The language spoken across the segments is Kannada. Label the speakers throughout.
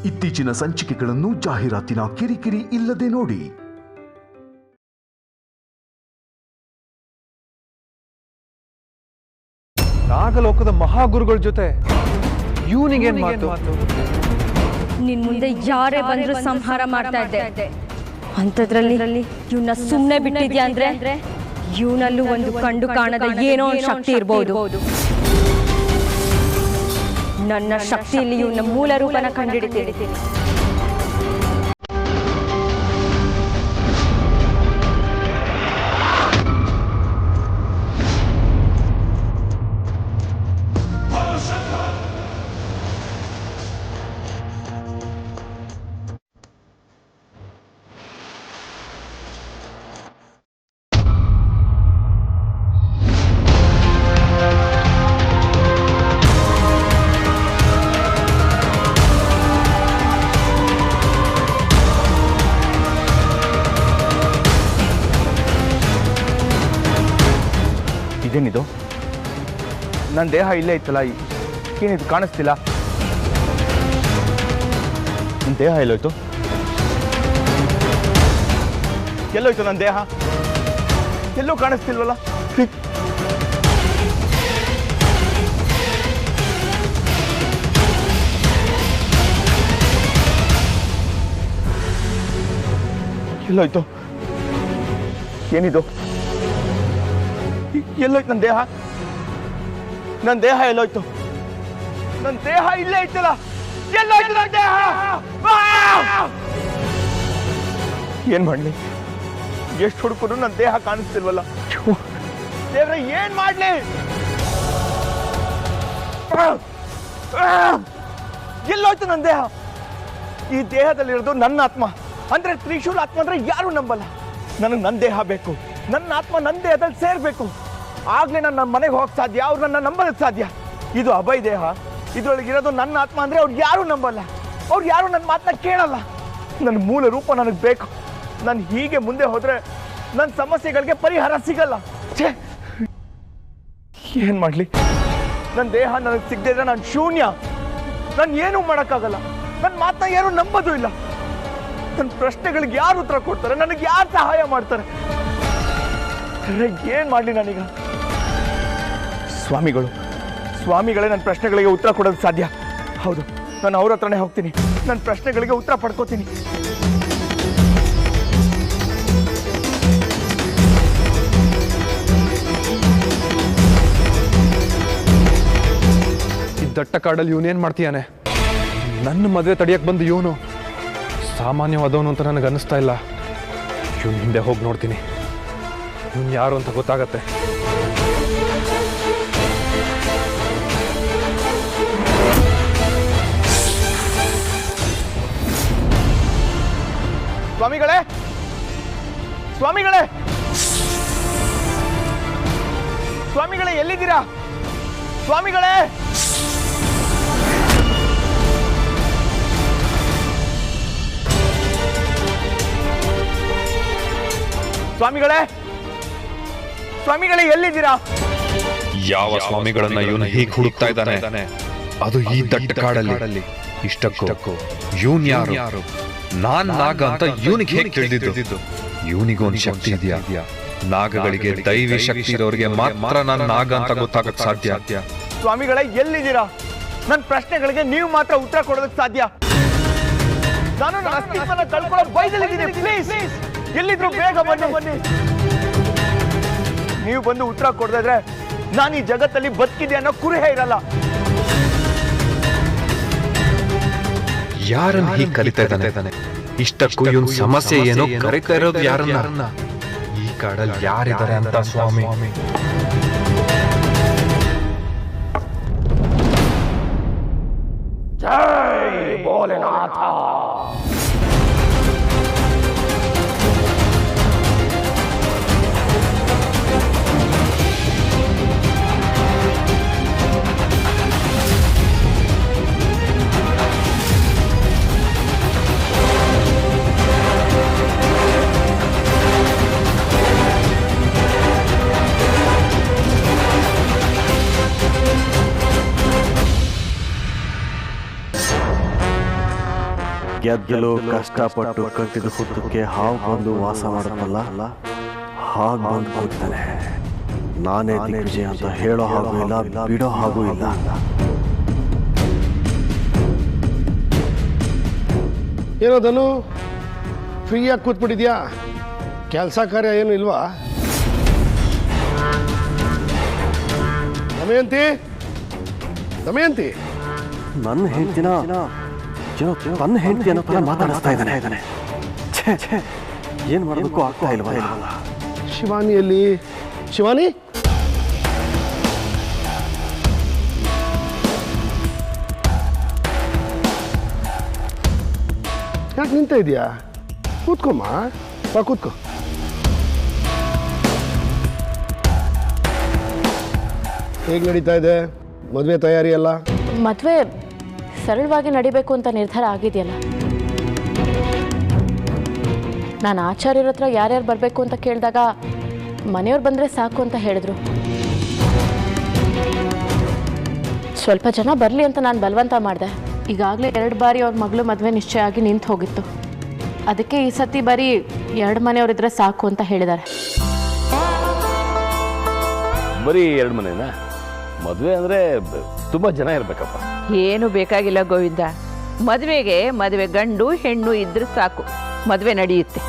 Speaker 1: ಇತ್ತೀಚಿನ ಸಂಚಿಕೆಗಳನ್ನು ಜಾಹೀರಾತಿನ ಕಿರಿಕಿರಿ ಇಲ್ಲದೆ ನೋಡಿ.
Speaker 2: ನಾಗಲೋಕದ ಮಹಾಗುರುಗಳ ಜೊತೆ ಇವನಿಗೇನ್ ಮಾತು?
Speaker 3: ನಿನ್ ಮುಂದೆ ಯಾರೇ ಬಂದ್ರು ಸಂಹಾರ ಮಾಡ್ತಾ ಇದ್ದೆ. ಅಂಥದ್ರಲ್ಲಿ ಇವನ್ನ ಸುಮ್ಮನೆ ಬಿಟ್ಟಿದ್ಯಾ ಅಂದ್ರೆ ಇವನಲ್ಲೂ ಒಂದು ಕಂಡು ಕಾಣದ ಏನೋ ಶಕ್ತಿ ಇರಬಹುದು. ನನ್ನ ಶಕ್ತಿಯಲ್ಲಿ ಇವನ ಮೂಲ ರೂಪನ ಕಂಡುಹಿಡಿತೀನಿ.
Speaker 4: ಇದೇನಿದು? ನನ್ನ ದೇಹ ಇಲ್ಲೇ ಇತ್ತಲ್ಲ, ಏನಿದು ಕಾಣಿಸ್ತಿಲ್ಲ? ನನ್ನ ದೇಹ ಎಲ್ಲೋಯ್ತು? ಎಲ್ಲೋಯ್ತು ನನ್ನ ದೇಹ? ಎಲ್ಲೂ ಕಾಣಿಸ್ತಿಲ್ವಲ್ಲ? ಎಲ್ಲೋಯ್ತು? ಏನಿದು? ಎಲ್ಲೋಯ್ತು ನನ್ನ ದೇಹ? ನನ್ನ ದೇಹ ಎಲ್ಲೋಯ್ತು? ನನ್ನ ದೇಹ ಇಲ್ಲೇ ಇತ್ತಲ್ಲ, ಎಲ್ಲೋಯ್ತು ನನ್ನ ದೇಹ? ಏನ್ ಮಾಡ್ಲಿ? ಎಷ್ಟು ಹುಡುಕರು ನನ್ನ ದೇಹ ಕಾಣಿಸ್ತಿಲ್ವಲ್ಲ? ದೇವ್ರೆ, ಏನ್ ಮಾಡ್ಲಿ? ಎಲ್ಲೋಯ್ತು ನನ್ನ ದೇಹ? ಈ ದೇಹದಲ್ಲಿರೋದು ನನ್ನ ಆತ್ಮ, ಅಂದ್ರೆ ತ್ರಿಶೂಲ ಆತ್ಮ ಅಂದ್ರೆ ಯಾರು ನಂಬಲ್ಲ. ನನಗೆ ನನ್ನ ದೇಹ ಬೇಕು, ನನ್ನ ಆತ್ಮ ನನ್ನ ದೇಹದಲ್ಲಿ ಸೇರ್ಬೇಕು. ಆಗ್ಲೇ ನಾನು ನನ್ನ ಮನೆಗೆ ಹೋಗಕ್ಕೆ ಸಾಧ್ಯ, ಅವ್ರು ನನ್ನ ನಂಬಲಿಕ್ಕೆ ಸಾಧ್ಯ. ಇದು ಅಭಯ್ ದೇಹ, ಇದ್ರೊಳಗಿರೋದು ನನ್ನ ಆತ್ಮ ಅಂದ್ರೆ ಅವ್ರು ಯಾರು ನಂಬಲ್ಲ, ಅವ್ರು ಯಾರು ನನ್ನ ಮಾತನ್ನ ಕೇಳಲ್ಲ. ನನ್ನ ಮೂಲ ರೂಪ ನನಗೆ ಬೇಕು. ನಾನು ಹೀಗೆ ಮುಂದೆ ಹೋದ್ರೆ ನನ್ನ ಸಮಸ್ಯೆಗಳಿಗೆ ಪರಿಹಾರ ಸಿಗಲ್ಲ. ಛೇ, ಏನ್ ಮಾಡ್ಲಿ? ನನ್ನ ದೇಹ ನನಗೆ ಸಿಗದೆ ಇದ್ರೆ ನಾನು ಶೂನ್ಯ. ನಾನು ಏನೂ ಮಾಡೋಕ್ಕಾಗಲ್ಲ. ನನ್ನ ಮಾತನ್ನ ಯಾರು ನಂಬೋದು ಇಲ್ಲ. ನನ್ನ ಪ್ರಶ್ನೆಗಳಿಗೆ ಯಾರು ಉತ್ತರ ಕೊಡ್ತಾರೆ? ನನಗೆ ಯಾರು ಸಹಾಯ ಮಾಡ್ತಾರೆ? ಏನ್ ಮಾಡ್ಲಿ ನಾನೀಗ? ಸ್ವಾಮಿಗಳೇ ನನ್ನ ಪ್ರಶ್ನೆಗಳಿಗೆ ಉತ್ತರ ಕೊಡೋದು ಸಾಧ್ಯ. ಹೌದು, ನಾನು ಅವ್ರ ಹತ್ರನೇ ಹೋಗ್ತೀನಿ, ನನ್ನ ಪ್ರಶ್ನೆಗಳಿಗೆ ಉತ್ತರ ಪಡ್ಕೋತೀನಿ.
Speaker 2: ಈ ದಟ್ಟ ಕಾಡಲ್ಲಿ ಇವನೇನ್ ಮಾಡ್ತೀಯಾನೆ? ನನ್ನ ಮದುವೆ ತಡಿಯಕ್ ಬಂದು ಇವನು ಸಾಮಾನ್ಯವಾದವನು ಅಂತ ನನಗೆ ಅನ್ನಿಸ್ತಾ ಇಲ್ಲ. ಇವನ್ ಹಿಂದೆ ಹೋಗಿ ನೋಡ್ತೀನಿ, ಇವನು ಯಾರು ಅಂತ ಗೊತ್ತಾಗತ್ತೆ.
Speaker 4: ಸ್ವಾಮಿಗಳೇ, ಸ್ವಾಮಿಗಳೇ, ಸ್ವಾಮಿಗಳೇ, ಎಲ್ಲಿದ್ದೀರಾ? ಸ್ವಾಮಿಗಳೇ, ಸ್ವಾಮಿಗಳೇ, ಸ್ವಾಮಿಗಳೇ, ಎಲ್ಲಿದ್ದೀರಾ?
Speaker 5: ಯಾವ ಸ್ವಾಮಿಗಳನ್ನ ಇವನು ಹೀಗೆ ಹುಡುಕ್ತಾ ಇದ್ದಾನೆ? ಅದು ಈ ದಟ್ಟ ಕಾಡಲ್ಲಿ. ಇಷ್ಟಕ್ಕೂ ಇವನ್ ಯಾರು? ನಾನ್ ನಾಗ ಅಂತ ಇವನಿಗೆ ಹೇಗೆ ತಿಳಿದಿದ್ದು? ಇವನಿಗೊಂದು ಶಕ್ತಿ ಇದೆಯಾ? ನಾಗಗಳಿಗೆ ದೈವಿ ಶಕ್ತಿ ಇರೋರಿಗೆ ಮಾತ್ರ ನಾನು ನಾಗ ಅಂತ ಗೊತ್ತಾಗಕ್ ಸಾಧ್ಯ.
Speaker 4: ಸ್ವಾಮಿಗಳೇ, ಎಲ್ಲಿದ್ದೀರಾ? ನನ್ನ ಪ್ರಶ್ನೆಗಳಿಗೆ ನೀವು ಮಾತ್ರ ಉತ್ತರ ಕೊಡೋದಕ್ಕೆ ಸಾಧ್ಯ. ನಾನು ನನ್ನ ಅಸ್ತಿತ್ವನ ಕಳ್ಕೊಳ್ಳೋ ಬಯದಲ್ಲಿದ್ದೀನಿ. ಪ್ಲೀಸ್, ಎಲ್ಲಿದ್ರು ಬೇಗ ಬನ್ನಿ. ನೀವು ಬಂದು ಉತ್ತರ ಕೊಡದಿದ್ರೆ ನಾನು ಈ ಜಗತ್ತಲ್ಲಿ ಬದುಕಿದೆ ಅನ್ನೋ ಕುರುಹೇ ಇರಲ್ಲ.
Speaker 5: ಯಾರನ್ನ ಹೀಗೆ ಕಲಿತಾ ಇದ್ದಾನೆ? ಇಷ್ಟಕ್ಕೂ ಇವನ್ ಸಮಸ್ಯೆ ಏನೋ ಕರಿತಾ ಇರೋದು ಯಾರನ್ನ? ಈ ಕಾಡಲ್ಲಿ ಯಾರಿದ್ದಾರೆ ಅಂತ ಸ್ವಾಮಿ.
Speaker 4: ಜೈ ಭೋಲೆನಾಥ.
Speaker 6: ಗೆದ್ದಲು ಕಷ್ಟಪಟ್ಟು ಕಟ್ಟಿದ ಹುತ್ತಕ್ಕೆ ಹಾವು ಬಂದು ವಾಸ ಮಾಡುತ್ತಲ್ಲ, ಹಾಗೆ ಬಂದು ಕೂಗ್ತಾನೆ. ನಾನೇ ದಿಗ್ವಿಜಯ ಅಂತ ಹೇಳೋ ಹಾಗೂ ಇಲ್ಲ, ಬಿಡೋ ಹಾಗೂ ಇಲ್ಲ.
Speaker 7: ಏನೋ ಧನು, ಫ್ರೀಯಾಗಿ ಕೂತ್ಬಿಟ್ಟಿದ್ಯಾ? ಕೆಲಸ ಕಾರ್ಯ ಏನು ಇಲ್ವಾ? ದಮಯಂತಿ, ದಮಯಂತಿ,
Speaker 6: ನನ್ನ ಹೆಂಡತಿನ ನನ್ನ ಹೆಂಡತಿ ಅನ್ನೋ ಥರ ಮಾತಾಡಿಸ್ತಾ ಇದ್ದಾನೆ. ಏನು ಮಾಡೋದಕ್ಕೂ ಆಗ್ತಾ ಇಲ್ವಾ?
Speaker 7: ಶಿವಾನಿಯಲ್ಲಿ? ಶಿವಾನಿ, ಯಾಕೆ ನಿಂತ ಇದೆಯಾ? ಕೂತ್ಕೊಮ್ಮ, ಬಾ ಕೂತ್ಕೋ. ಹೇಗೆ ನಡೀತಾ ಇದೆ ಮದುವೆ ತಯಾರಿ ಎಲ್ಲ?
Speaker 8: ಮದುವೆ ಸರಳವಾಗಿ ನಡಿಬೇಕು ಅಂತ ನಿರ್ಧಾರ ಆಗಿದೆಯಲ್ಲ. ನಾನು ಆಚಾರ್ಯರ ಹತ್ರ ಯಾರ್ಯಾರು ಬರಬೇಕು ಅಂತ ಕೇಳಿದಾಗ ಮನೆಯವ್ರು ಬಂದರೆ ಸಾಕು ಅಂತ ಹೇಳಿದ್ರು. ಸ್ವಲ್ಪ ಜನ ಬರಲಿ ಅಂತ ನಾನು ಬಲವಂತ ಮಾಡಿದೆ. ಈಗಾಗಲೇ 2 ಬಾರಿ ಅವ್ರ ಮಗಳು ಮದುವೆ ನಿಶ್ಚಯ ಆಗಿ ನಿಂತು ಹೋಗಿತ್ತು. ಅದಕ್ಕೆ ಈ ಸತಿ ಬರೀ 2 ಮನೆಯವರಿದ್ರೆ ಸಾಕು ಅಂತ ಹೇಳಿದ್ದಾರೆ.
Speaker 9: ಬರೀ 2 ಮನೆನಾ? ಮದುವೆ ಅಂದರೆ ತುಂಬ ಜನ ಇರಬೇಕಪ್ಪ.
Speaker 10: ಏನು ಬೇಕಾಗಿಲ್ಲ ಗೋವಿಂದ, ಮದುವೆಗೆ ಮದುವೆ ಗಂಡು ಹೆಣ್ಣು ಇದ್ರೆ ಸಾಕು, ಮದುವೆ ನಡೆಯುತ್ತೆ.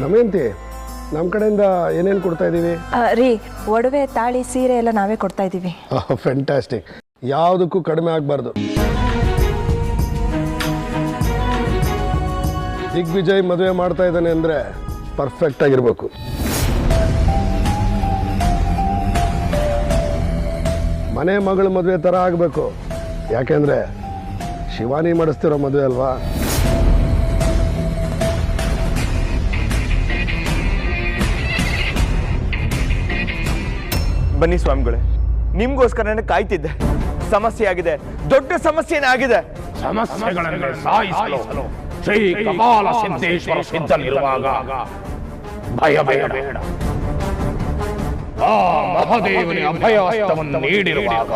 Speaker 7: ದಮಯಂತಿ, ನಮ್ಮ ಕಡೆಯಿಂದ ಏನೇನು ಕೊಡ್ತಾ ಇದ್ದೀವಿ?
Speaker 11: ರೀ, ಒಡವೆ, ತಾಳಿ, ಸೀರೆ ಎಲ್ಲ ನಾವೇ ಕೊಡ್ತಾ ಇದ್ದೀವಿ.
Speaker 7: ಫ್ಯಾಂಟಾಸ್ಟಿಕ್. ಯಾವುದಕ್ಕೂ ಕಡಿಮೆ ಆಗಬಾರ್ದು. ದಿಗ್ವಿಜಯ್ ಮದುವೆ ಮಾಡ್ತಾ ಇದ್ದಾನೆ ಅಂದರೆ ಪರ್ಫೆಕ್ಟ್ ಆಗಿರ್ಬೇಕು. ಮನೆ ಮಗಳ ಮದುವೆ ಥರ ಆಗಬೇಕು. ಯಾಕೆಂದರೆ ಶಿವಾನಿ ಮಾಡಿಸ್ತಿರೋ ಮದುವೆ ಅಲ್ವಾ.
Speaker 4: ಬನ್ನಿ ಸ್ವಾಮಿಗಳೇ, ನಿಮ್ಗೋಸ್ಕರನೇ ಕಾಯ್ತಿದ್ದೆ. ಸಮಸ್ಯೆ ಆಗಿದೆ, ದೊಡ್ಡ ಸಮಸ್ಯೆನೇ ಆಗಿದೆ.
Speaker 12: ಸಮಸ್ಯೆಗಳನ್ನು ಸಾಯಿಸಲು ಶ್ರೀ ಕಪಾಲ ಸಿದ್ದೇಶ್ವರ ಸಿದ್ಧನಿರುವಾಗ ಭಯ ಬೇಡ. ಆ ಮಹಾದೇವನೇ ಅಭಯಾಸ್ತವನ್ನು ನೀಡಿರುವಾಗ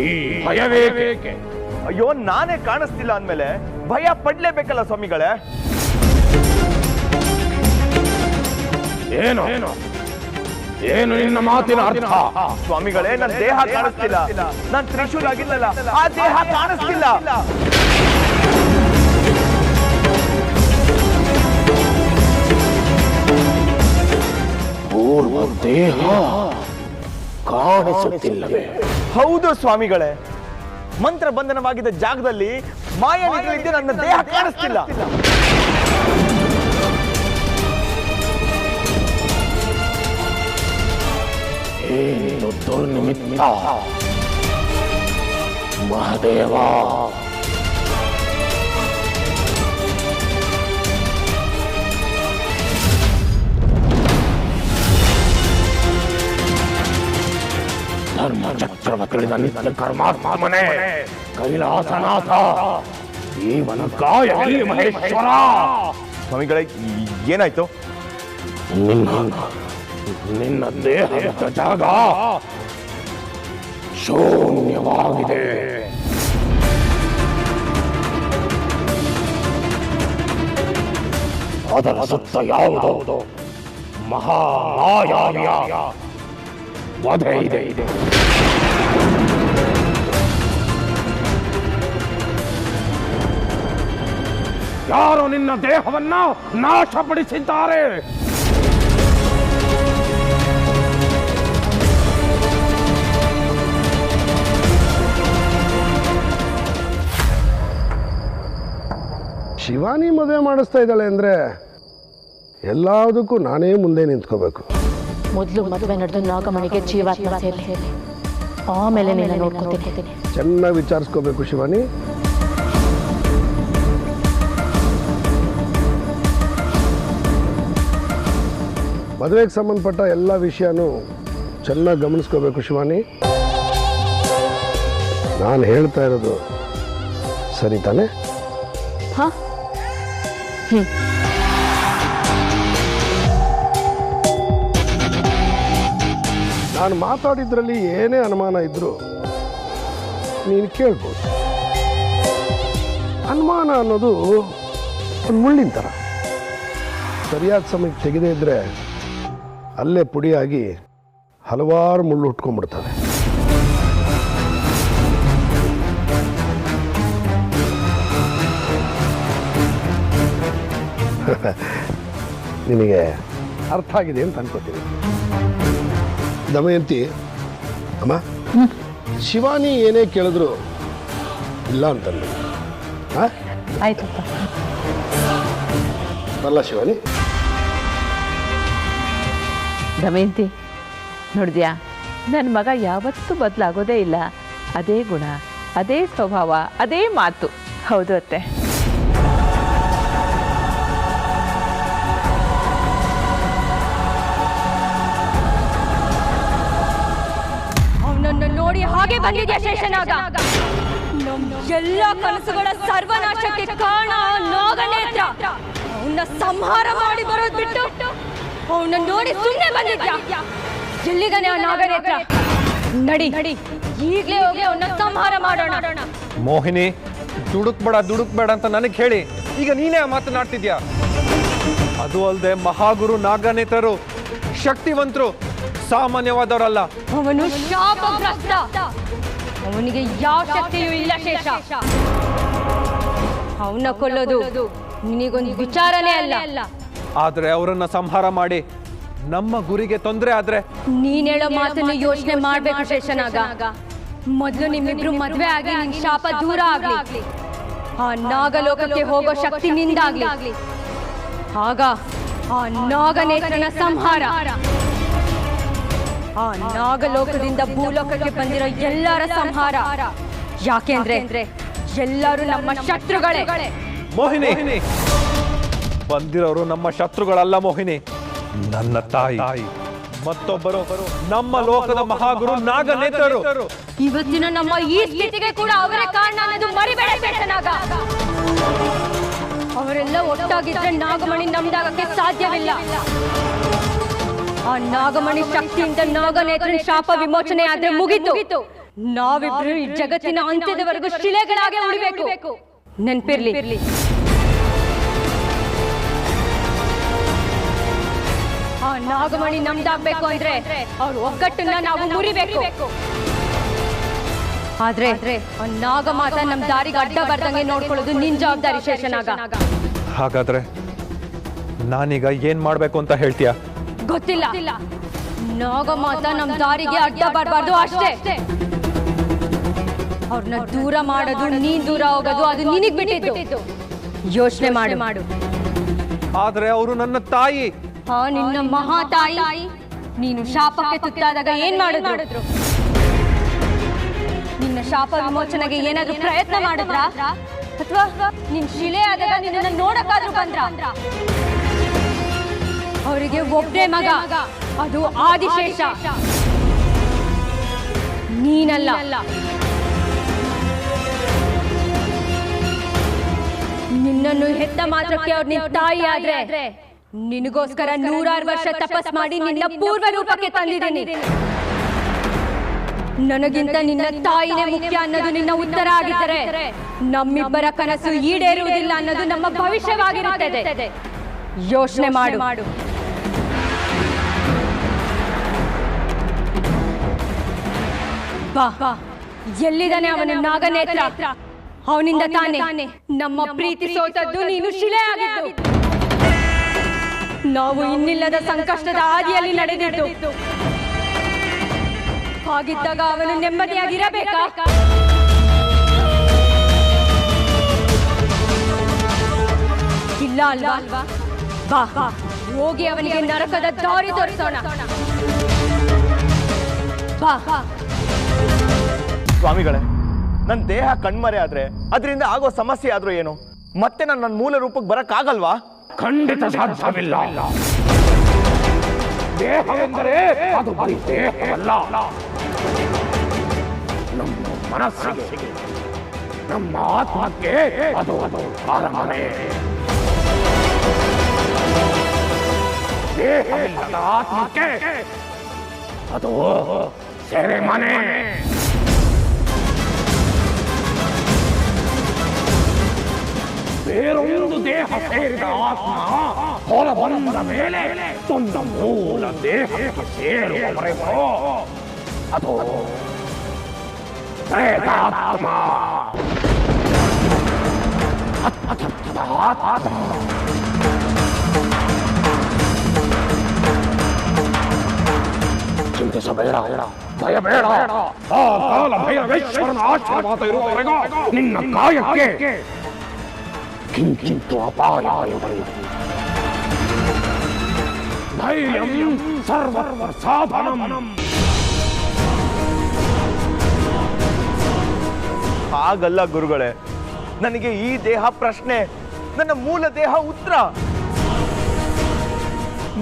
Speaker 12: ಈ ಭಯವೇಕೆ?
Speaker 4: ಅಯ್ಯೋ, ನಾನೇ ಕಾಣಿಸ್ತಿಲ್ಲ ಅಂದ್ಮೇಲೆ ಭಯ ಪಡ್ಲೇಬೇಕಲ್ಲ ಸ್ವಾಮಿಗಳೇ.
Speaker 12: ಏನು ಏನು ನಿನ್ನ ಮಾತಿನ ಅರ್ಥ?
Speaker 4: ಸ್ವಾಮಿಗಳೇ, ನನ್ನ ದೇಹ ಕಾಣಿಸ್ತಿಲ್ಲ. ನಾನು ತ್ರಿಶೂಲ್ ಆಗಿಲ್ಲಲ್ಲ, ಆ ದೇಹ ಕಾಣಿಸ್ತಿಲ್ಲ.
Speaker 12: ಪೂರ್ವ ದೇಹ ಕಾಣಿಸುತ್ತಿಲ್ಲವೇ?
Speaker 4: ಹೌದು ಸ್ವಾಮಿಗಳೇ, ಮಂತ್ರ ಬಂಧನವಾಗಿದ್ದ ಜಾಗದಲ್ಲಿ ಮಾಯವಿದ್ದ ನನ್ನ ದೇಹ ಕಾಣಿಸ್ತಿಲ್ಲ.
Speaker 12: ಏನು ದುರ್ನಿಮಿತ್ತ ಮಹಾದೇವ. ಧರ್ಮ ಚಕ್ರವರ್ತಿ ನನ್ನ ಕರ್ಮಾತ್ಮನೇ, ಕೈಲಾಸನಾಥ, ಇವನ ಗಾಯದಲ್ಲಿ ಮಹೇಶ್ವರ.
Speaker 4: ಸ್ವಾಮಿಗಳೇ, ಏನಾಯ್ತು?
Speaker 12: ನಿನ್ನ ದೇಹದ ಜಾಗ ಶೂನ್ಯವಾಗಿದೆ. ಅದರ ಸುತ್ತ ಯಾವುದೋ ಮಹಾಮಾಯಾವಿಯ ವಧೆ ಇದೆ. ಯಾರು ನಿನ್ನ ದೇಹವನ್ನ ನಾಶಪಡಿಸಿದ್ದಾರೆ?
Speaker 7: ಶಿವಾನಿ ಮದುವೆ ಮಾಡಿಸ್ತಾ ಇದ್ದಾಳೆ ಅಂದರೆ ಎಲ್ಲದಕ್ಕೂ ನಾನೇ ಮುಂದೆ ನಿಂತ್ಕೋಬೇಕು.
Speaker 8: ಮೊದಲು ಮದುವೆ ನಡೆದು ನಾಗಮಣಿಗೆ ಜೀವಾತ್ಮ ಸೇರಿ, ಆಮೇಲೆ ನಿನ್ನ ನೋಡ್ಕೊತೀನಿ.
Speaker 7: ಚೆನ್ನಾಗಿ ವಿಚಾರಿಸ್ಕೋಬೇಕು ಶಿವಾನಿ. ಮದುವೆಗೆ ಸಂಬಂಧಪಟ್ಟ ಎಲ್ಲ ವಿಷಯನೂ ಚೆನ್ನಾಗಿ ಗಮನಿಸ್ಕೋಬೇಕು ಶಿವಾನಿ. ನಾನು ಹೇಳ್ತಾ ಇರೋದು ಸರಿ ತಾನೆ?
Speaker 8: ಹಾಂ.
Speaker 7: ನಾನು ಮಾತಾಡಿದ್ರಲ್ಲಿ ಏನೇ ಅನುಮಾನ ಇದ್ದರೂ ನೀನು ಕೇಳ್ಬೋದು. ಅನುಮಾನ ಅನ್ನೋದು ಒಂದು ಮುಳ್ಳಿನ ಥರ, ಸರಿಯಾದ ಸಮಯಕ್ಕೆ ತೆಗೆದೇ ಇದ್ದರೆ ಅಲ್ಲೇ ಪುಡಿಯಾಗಿ ಹಲವಾರು ಮುಳ್ಳು ಹುಟ್ಕೊಂಡ್ಬಿಡ್ತವೆ. ನಿನಗೆ ಅರ್ಥ ಆಗಿದೆ ಅಂತ ಅನ್ಕೋತೀನಿ. ದಮಯಂತಿ ಅಮ್ಮ, ಶಿವಾನಿ ಏನೇ ಕೇಳಿದ್ರು ಇಲ್ಲ ಅಂತಂದು.
Speaker 11: ಆಯ್ತಪ್ಪ.
Speaker 7: ಬರಲ್ಲ ಶಿವಾನಿ.
Speaker 10: ದಮಯಂತಿ, ನೋಡಿದ್ಯಾ, ನನ್ನ ಮಗ ಯಾವತ್ತೂ ಬದಲಾಗೋದೇ ಇಲ್ಲ. ಅದೇ ಗುಣ, ಅದೇ ಸ್ವಭಾವ, ಅದೇ ಮಾತು.
Speaker 11: ಹೌದು ಅತ್ತೆ.
Speaker 3: ಅವನನ್ನು ನೋಡಿ ಹಾಗೆ ಬಂದಿದ್ಯಾ ಶೇಷನಾಗ. ಎಲ್ಲ ಕನಸುಗಳ ಸರ್ವನಾಶಕ್ಕೆ ಕಾರಣ ನಾಗನೇತ್ರ. ಅವನ್ನ ಸಂಹಾರ ಮಾಡಿ ಬರೋದು ಬಿಟ್ಟು ಅವನ್ನ ನೋಡಿ ಸುಮ್ಮನೆ ಬಂದಿದ್ಯಾ. ಎಲ್ಲಿಗಾನೆ ಆ ನಾಗನೇತ್ರ? ನಡಿ, ಈಗಲೇ ಹೋಗಿ ಅವನ್ನ ಸಂಹಾರ ಮಾಡೋಣ.
Speaker 2: ಮೋಹಿನಿ, ದುಡುಕ್ಬೇಡ ಅಂತ ನನಗೆ ಹೇಳಿ ಈಗ ನೀನೇ ಮಾತನಾಡ್ತಿದ್ಯಾ. ಅದು ಅಲ್ಲದೆ ಮಹಾಗುರು ನಾಗನೇತ್ರರು ಶಕ್ತಿವಂತರು, ಸಾಮಾನ್ಯವಾದವರಲ್ಲ.
Speaker 3: ಅವನು ಶಾಪಗ್ರಸ್ತ. ಅವನಿಗೆ ಯಾವ ಶಕ್ತಿಯೂ ಇಲ್ಲ ಶೇಷ. ಅವನ ಕೊಲ್ಲೋದು ನಿನಗೊಂದು ವಿಚಾರನೇ ಅಲ್ಲ.
Speaker 2: ಆದ್ರೆ ಅವರನ್ನ ಸಂಹಾರ ಮಾಡಿ ನಮ್ಮ ಗುರಿಗೆ ತೊಂದರೆ ಆದ್ರೆ?
Speaker 3: ನೀನ್ ಹೇಳೋ ಮಾತನ್ನು ಯೋಚನೆ ಮಾಡ್ಬೇಕು ಶೇಷನಾಗ. ಮೊದಲು ನಿಮ್ಮಿಬ್ರು ಮದ್ವೆ ಆಗಿ ನಿನ್ ಶಾಪ ದೂರ ಆಗ್ಲಿ. ಆ ನಾಗಲೋಕಕ್ಕೆ ಹೋಗೋ ಶಕ್ತಿ ನಿಂದಾಗ್ಲಿ. ಆಗ ಆ ನಾಗನೇತ್ರನ ಸಂಹಾರ, ಆ ನಾಗಲೋಕದಿಂದ ಭೂಲೋಕಕ್ಕೆ ಬಂದಿರೋ ಎಲ್ಲರ ಸಂಹಾರ. ಯಾಕೆಂದ್ರೆ ಎಲ್ಲರೂ ನಮ್ಮ ಶತ್ರುಗಳೇ.
Speaker 2: ಮೋಹಿನಿ, ಬಂದಿರೋರು ನಮ್ಮ ಶತ್ರುಗಳಲ್ಲ ಮೋಹಿನಿ, ನನ್ನ ತಾಯಿ. ಮತ್ತೊಬ್ಬರು ನಮ್ಮ ಲೋಕದ ಮಹಾಗುರು ನಾಗನೇತ್ರರು.
Speaker 3: ಇವತ್ತಿನ ನಮ್ಮ ಈ ಸ್ಥಿತಿಗೆ ಕೂಡ ಅವರೇ ಕಾರಣ ಅನ್ನೋದು ಮರಿಬೇಡ ಶೇಷನಾಗ. ಅವರೆಲ್ಲ ಒಟ್ಟಾಗಿದ್ರೆ ನಾಗಮಣಿ ನಮ್ದಾಗಕ್ಕೆ ಸಾಧ್ಯವಿಲ್ಲ. ಆ ನಾಗಮಣಿ ಶಕ್ತಿಯಿಂದ ನಾಗನೇತ್ರನ ಶಾಪ ವಿಮೋಚನೆ ಆದ್ರೆ ಮುಗಿತು. ನಾವಿಬ್ರು ಈ ಜಗತ್ತಿನ ಅಂತ್ಯದವರೆಗೂ ಶಿಲೆಗಳಾಗೆ ಉಳಿಬೇಕು. ನೆನ್ಪಿರ್ಲಿ. ಆ ನಾಗಮಣಿ ನಮ್ದಾಗ್ಬೇಕು ಅಂದ್ರೆ ಅವ್ರ ಒಗ್ಗಟ್ಟನ್ನ ನಾವು ಮುರಿಬೇಕು. ಆದ್ರೆ ಆ ನಾಗಮಾತ ನಮ್ ದಾರಿಗೆ ಅಡ್ಡ ಬರ್ದಂಗೆ ನೋಡ್ಕೊಳ್ಳೋದು ನಿನ್ ಜವಾಬ್ದಾರಿ ಶೇಷನಾಗ.
Speaker 2: ಹಾಗಾದ್ರೆ ನಾನೀಗ ಏನ್ ಮಾಡ್ಬೇಕು ಅಂತ ಹೇಳ್ತೀಯ?
Speaker 3: ಗೊತ್ತಿಲ್ಲ. ನಾಗಮಾತ ನಮ್ ದಾರಿಗೆ ಅಡ್ಡ ಬರಬಾರ್ದು ಅಷ್ಟೇ. ಅವ್ರನ್ನ ದೂರ ಮಾಡೋದು, ನೀನ್ ದೂರ ಹೋಗೋದು ಅದು ನಿನಗ್ ಬಿಟ್ಟಿದ್ದು. ಯೋಚನೆ ಮಾಡು.
Speaker 2: ಆದ್ರೆ ಅವರು ನನ್ನ ತಾಯಿ.
Speaker 3: ನಿನ್ನ ಮಹಾ ತಾಯಿ. ನೀನು ಶಾಪಕ್ಕೆ ತುತ್ತಾದಾಗ ಏನ್ ಮಾಡಿದ್ರು? ನಿನ್ನ ಶಾಪ ವಿಮೋಚನೆಗೆ ಏನಾದ್ರೂ ಪ್ರಯತ್ನ ಮಾಡಿದ್ರ? ಅಥವಾ ನಿನ್ ಶಿಲೆ ಆದಾಗ ನಿನ್ನ ನೋಡಕ್ಕಾದ್ರೂ ಬಂದ್ರ? ಅವರಿಗೆ ಒಬ್ಬನೇ ಮಗ, ಅದು ಆದಿಶೇಷ. ನೀನಲ್ಲ. ನಿನ್ನನ್ನು ಹೆತ್ತ ಮಾತ್ರಕ್ಕೆ ಅವ್ರು ನಿನ್ನ ತಾಯಿ ಆದ್ರೆ ನಿನಗೋಸ್ಕರ 100 ವರ್ಷ ತಪಸ್ ಮಾಡಿ ನಿನ್ನ ಪೂರ್ವ ರೂಪಕ್ಕೆ ತಂದಿದ್ದೀನಿ. ನನಗಿಂತ ನಿನ್ನ ತಾಯಿನೇ ಮುಖ್ಯ ಅನ್ನೋದು ನಿನ್ನ ಉತ್ತರ ಆಗಿದ್ದರೆ ನಮ್ಮಿಬ್ಬರ ಕನಸು ಈಡೇರುವುದಿಲ್ಲ ಅನ್ನೋದು ನಮ್ಮ ಭವಿಷ್ಯವಾಗಿರುತ್ತದೆ. ಯೋಚನೆ ಮಾಡು. ಬಾ, ಎಲ್ಲಿದ್ದಾನೆ ಅವನು ನಾಗನೇತ್ರ? ಅವನಿಂದ ತಾನೇ ನಮ್ಮ ಪ್ರೀತಿ ಸೋತದ್ದು, ನೀನು ಶಿಲೆ ಆಗಿದ್ದು. ನಾವು ಇನ್ನಿಲ್ಲದ ಸಂಕಷ್ಟದ ಹಾದಿಯಲ್ಲಿ ನಡೆದಿದ್ದು. ಹಾಗಿದ್ದಾಗ ಅವನು ನೆಮ್ಮದಿಯಾಗಿರಬೇಕಾ? ಇಲ್ಲ ಅಲ್ವಾ? ಬಾ, ಹೋಗಿ ಅವನಿಗೆ ನರಕದ ದಾರಿ ತೋರಿಸೋಣ. ಬಾ.
Speaker 4: ಸ್ವಾಮಿಗಳೇ, ನನ್ನ ದೇಹ ಕಣ್ಮರೆ ಆದ್ರೆ ಅದರಿಂದ ಆಗೋ ಸಮಸ್ಯೆ ಆದ್ರೂ ಏನು? ಮತ್ತೆ ನನ್ನ ಮೂಲ ರೂಪಕ್ಕೆ ಬರಕ್ಕಾಗಲ್ವಾ?
Speaker 12: ಖಂಡಿತ ಸಾಧ್ಯವಿಲ್ಲ. ದೇಹವೆಂದರೆ ಅದು ಬರೀ ದೇಹವಲ್ಲ, ನಮ್ಮ ಮನಸ್ಸಿಗೆ, ನಮ್ಮ ಆತ್ಮಕ್ಕೆ ಅದು ಅರಮನೆ. ದೇಹವಿಲ್ಲದ ಆತ್ಮಕ್ಕೆ ಅದು ಸೆರೆಮನೆ. ದೇಹ ಸೇರಿದ ಆತ್ಮ ಹೊರ ಬಂದ ಮೇಲೆ ತನ್ನ ಮೂಲ ದೇಹಕ್ಕೆ ಸೇರುವವರೆಗೂ ಅದು ಪ್ರೇತಾತ್ಮ. ಚಿಂತಿಸಬೇಡ, ಭಯಬೇಡ. ಆ ಕಾಲ ಭೈರವೇಶ್ವರನ ಆಶೀರ್ವಾದ ಇರುವವರೆಗೂ ನಿನ್ನ ಕಾಯಕ್ಕೆ ಕಿಂಚಿತ್ತು ಅಪಾಯ ಇರಲಿದೆ. ಧೈರ್ಯಂ ಸರ್ವರ್ವ ಸಾಧನಂ.
Speaker 4: ಹಾಗಲ್ಲ ಗುರುಗಳೇ, ನನಗೆ ಈ ದೇಹ ಪ್ರಶ್ನೆ, ನನ್ನ ಮೂಲ ದೇಹ ಉತ್ತರ.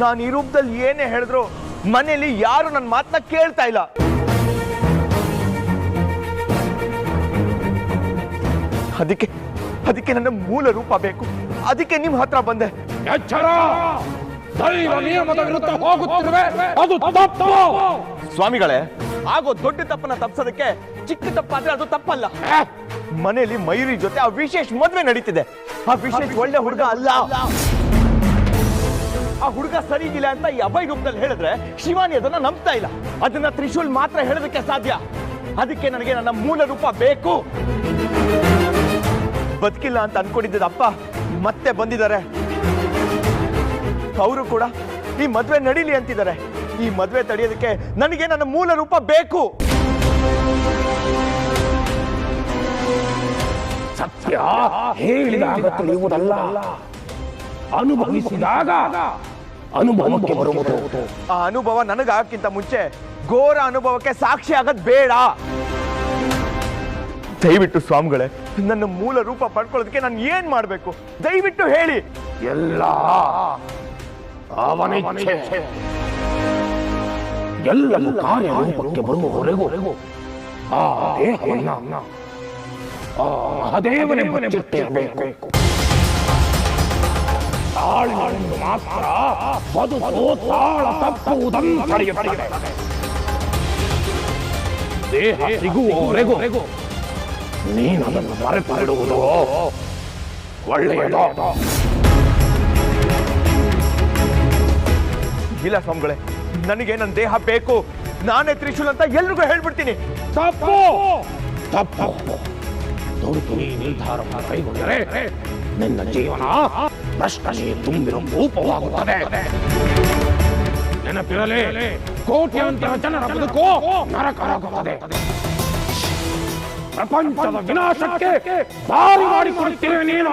Speaker 4: ನಾನು ಈ ರೂಪದಲ್ಲಿ ಏನೇ ಹೇಳಿದ್ರು ಮನೆಯಲ್ಲಿ ಯಾರು ನನ್ನ ಮಾತನ್ನ ಕೇಳ್ತಾ ಇಲ್ಲ. ಅದಕ್ಕೆ ನನ್ನ ಮೂಲ ರೂಪ ಬೇಕು. ಅದಕ್ಕೆ ನಿಮ್ಮ ಹತ್ರ ಬಂದೆ.
Speaker 12: ಎಚ್ಚರ! ದೈವ ನಿಯಮದ ವಿರುದ್ಧ ಹೋಗುತ್ತಿರುವೆ, ಅದು ತಪ್ಪು.
Speaker 4: ಸ್ವಾಮಿಗಳೇ, ಆಗೋ ದೊಡ್ಡ ತಪ್ಪನ್ನ ತಪ್ಪಿಸೋದಕ್ಕೆ ಚಿಕ್ಕ ತಪ್ಪಾದ್ರೆ ಅದು ತಪ್ಪಲ್ಲ. ಮನೆಯಲ್ಲಿ ಮಯೂರಿ ಜೊತೆ ಆ ವಿಶೇಷ ಮದುವೆ ನಡೀತಿದೆ. ಆ ವಿಶೇಷ ಒಳ್ಳೆ ಹುಡುಗ ಅಲ್ಲ. ಆ ಹುಡುಗ ಸರಿಗಿಲ್ಲ ಅಂತ ಈ ಅಭಯ ರೂಪದಲ್ಲಿ ಹೇಳಿದ್ರೆ ಶಿವಾನಿ ಅದನ್ನ ನಂಬ್ತಾ ಇಲ್ಲ. ಅದನ್ನ ತ್ರಿಶೂಲ್ ಮಾತ್ರ ಹೇಳೋದಕ್ಕೆ ಸಾಧ್ಯ. ಅದಕ್ಕೆ ನನಗೆ ನನ್ನ ಮೂಲ ರೂಪ ಬೇಕು. ಬದುಕಿಲ್ಲ ಅಂತ ಅನ್ಕೊಂಡಿದ್ದ ಅಪ್ಪ ಮತ್ತೆ ಬಂದಿದ್ದಾರೆ. ಅವರು ಕೂಡ ಈ ಮದ್ವೆ ನಡೀಲಿ ಅಂತಿದ್ದಾರೆ. ಈ ಮದ್ವೆ ತಡೆಯೋದಕ್ಕೆ ನನಗೆ ನನ್ನ ಮೂಲ ರೂಪ ಬೇಕು.
Speaker 12: ಸತ್ಯ ಹೇಳಿದಾಗ ತಿಳಿಯುವುದಲ್ಲ, ಅನುಭವಿಸಿದಾಗ ಅನುಭವಕ್ಕೆ ಬರುವುದು.
Speaker 4: ಆ ಅನುಭವ ನನಗಾಗಕ್ಕಿಂತ ಮುಂಚೆ ಘೋರ ಅನುಭವಕ್ಕೆ ಸಾಕ್ಷಿ ಆಗದ್ ಬೇಡ. ದಯವಿಟ್ಟು ಸ್ವಾಮಿಗಳೇ, ನನ್ನ ಮೂಲ ರೂಪ ಪಡ್ಕೊಳ್ಳೋದಕ್ಕೆ ನಾನು ಏನ್ ಮಾಡ್ಬೇಕು? ದಯವಿಟ್ಟು ಹೇಳಿ.
Speaker 12: ಎಲ್ಲ ಅವನಿಚ್ಛೆ. ಎಲ್ಲವೂ ಕಾರ್ಯರೂಪಕ್ಕೆ ಬರುವವರೆಗೂ ಆ ದೇಹವನ್ನ ಆ ಮಹಾದೇವನೇ ಬಚ್ಚಿಟ್ಟಿರಬೇಕು. ತಾಳಿನಿಂದ ಮಾತ್ರ ಬದುಕು ತಾಳ ತಪ್ಪುವುದನ್ನು ತಡೆಯುತ್ತದೆ. ದೇಹ ಸಿಗುವವರೆಗೂ ನೀನು ಅದನ್ನು ಮರೆತು ಬಿಡುವುದು ಒಳ್ಳೆಯದು.
Speaker 4: ಇಲ್ಲ ಸ್ವಾಮಿಗಳೇ, ನನಗೆ ನನ್ನ ದೇಹ ಬೇಕು. ನಾನೇ ತ್ರಿಶೂಲ್ ಅಂತ ಎಲ್ರಿಗೂ ಹೇಳ್ಬಿಡ್ತೀನಿ.
Speaker 12: ತಪ್ಪು ತಪ್ಪು. ದೊಡ್ಡ ನಿರ್ಧಾರ ಕೈಗೊಂಡರೆ ನಿನ್ನ ಜೀವನ ಭ್ರಷ್ಟತೆಗೆ ತುಂಬಿರುವ ರೂಪವಾಗುತ್ತದೆ. ನೆನಪಿರಲಿ, ಕೋಟ್ಯಾಂತರ ಜನರ ಬದುಕು ನರಕವಾಗುತ್ತದೆ. ಪ್ರಪಂಚದ ವಿನಾಶಕ್ಕೆ ದಾರಿ ಮಾಡಿಕೊಡುತ್ತೇವೆ ನೀನು.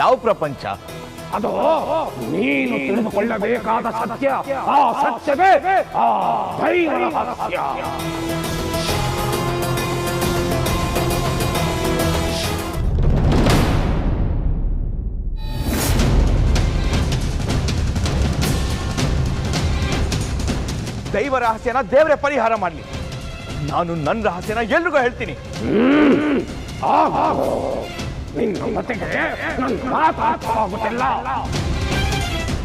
Speaker 4: ಯಾವ ಪ್ರಪಂಚ?
Speaker 12: ಅದು ನೀನು ತಿಳಿದುಕೊಳ್ಳಬೇಕಾದ ಸತ್ಯ. ಆ ಸತ್ಯವೇ ಆ ಭೈರ ರಹಸ್ಯ.
Speaker 4: ದೈವ ರಹಸ್ಯನ ದೇವರೇ ಪರಿಹಾರ ಮಾಡಲಿ. ನಾನು ನನ್ನ ರಹಸ್ಯನ ಎಲ್ರಿಗೂ ಹೇಳ್ತೀನಿ.
Speaker 12: ನಿನ್ನ ಮತೆಗೆ ನನ್ನ ಮಾತಾಗುತ್ತಿಲ್ಲ.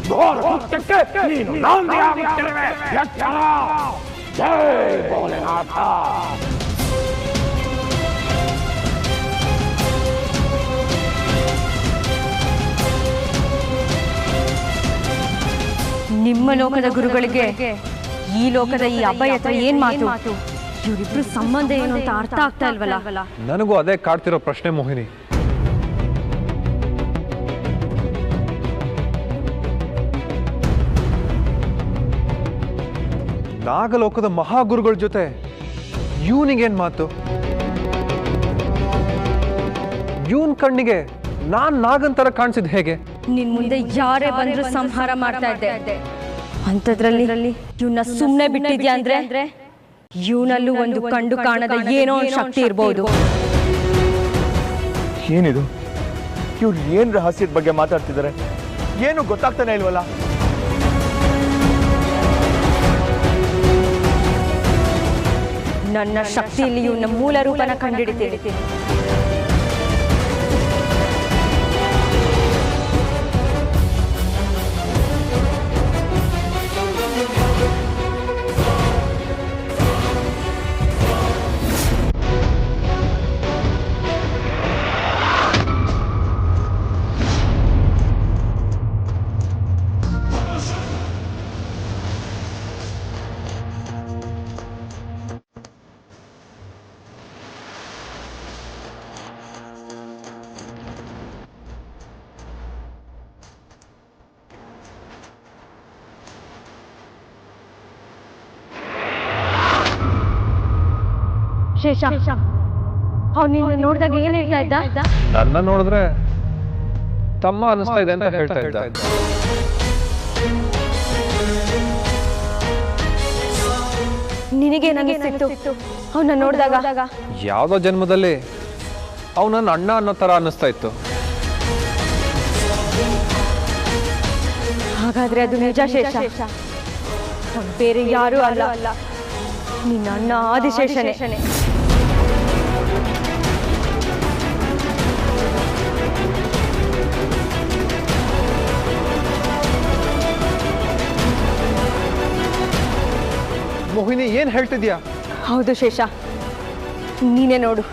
Speaker 12: ಘೋರ ಕೃತ್ಯಕ್ಕೆ ನೀನು ನಾಂದಿಯಾಗುತ್ತಿರುವೆ. ಎಚ್ಚರ! ಜೈ ಭೋಲೆನಾಥ.
Speaker 3: ನಿಮ್ಮ ಲೋಕದ ಗುರುಗಳಿಗೆ ಈ ಲೋಕದ ಈ ಅಭಯ ಹತ್ರ ಏನ್ ಮಾತು? ಇವರಿಬ್ರು ಸಂಬಂಧ ಏನು ಅಂತ ಅರ್ಥ ಆಗ್ತಾ ಇಲ್ವಲ್ಲ.
Speaker 2: ನನಗೂ ಅದೇ ಕಾಡ್ತಿರೋ ಪ್ರಶ್ನೆ ಮೋಹಿನಿ. ನಾಗಲೋಕದ ಮಹಾಗುರುಗಳ ಜೊತೆ ಇವನಿಗೇನ್ ಮಾತು? ಇವನ್ ಕಣ್ಣಿಗೆ ನಾನ್ ನಾಗಂತರ ಕಾಣಿಸಿದ್ ಹೇಗೆ?
Speaker 3: ನಿನ್ ಮುಂದೆ ಯಾರೇ ಬಂದ್ರು ಸಂಹಾರ ಮಾಡ್ತಾ ಇದ್ದೆ. ಅಂಥದ್ರಲ್ಲಿ ಇವನ್ನ ಸುಮ್ಮನೆ ಬಿಟ್ಟಿದ್ಯಾ ಅಂದ್ರೆ ಇವನಲ್ಲೂ ಒಂದು ಕಂಡು ಕಾಣದ ಏನೋ ಶಕ್ತಿ ಇರ್ಬೋದು.
Speaker 4: ಏನಿದು? ಇವ್ರು ಏನ್ ರಹಸ್ಯದ ಬಗ್ಗೆ ಮಾತಾಡ್ತಿದ್ದಾರೆ? ಏನು ಗೊತ್ತಾಗ್ತಾನೆ ಇಲ್ವಲ್ಲ.
Speaker 3: ನನ್ನ ಶಕ್ತಿಯಲ್ಲಿ ಇವನ ಮೂಲ ರೂಪನ ಕಂಡುಹಿಡಿತೀನಿ. ಶೇಷ ಅವ್ನು ನಿನ್ನ ನೋಡಿದಾಗ ಏನು ಹೇಳ್ತಾ ಇದ್ದ?
Speaker 2: ನನ್ನ ನೋಡಿದ್ರೆ ತಮ್ಮ ಅನಿಸ್ತಾ ಇದೆ ಅಂತ ಹೇಳ್ತಾ ಇದ್ದ.
Speaker 3: ನಿನಗೇನಿಸ್ತಿತ್ತು ಅವನ್ನ ನೋಡಿದಾಗ?
Speaker 2: ಯಾವುದೋ ಜನ್ಮದಲ್ಲಿ ಅವ್ ನನ್ನ ಅಣ್ಣ ಅನ್ನೋ ಥರ ಅನ್ನಿಸ್ತಾ ಇತ್ತು.
Speaker 3: ಹಾಗಾದ್ರೆ ಅದು ನಿಜ ಶೇಷ. ಬೇರೆ ಯಾರೂ ಅಲ್ಲ, ನಿನ್ನ ಅಣ್ಣ ಆದಿಶೇಷನೇ.
Speaker 2: ಮೋಹಿನಿ, ಏನ್ ಹೇಳ್ತಿದ್ಯಾ?
Speaker 3: ಹೌದು ಶೇಷ, ನೀನೇ ನೋಡು.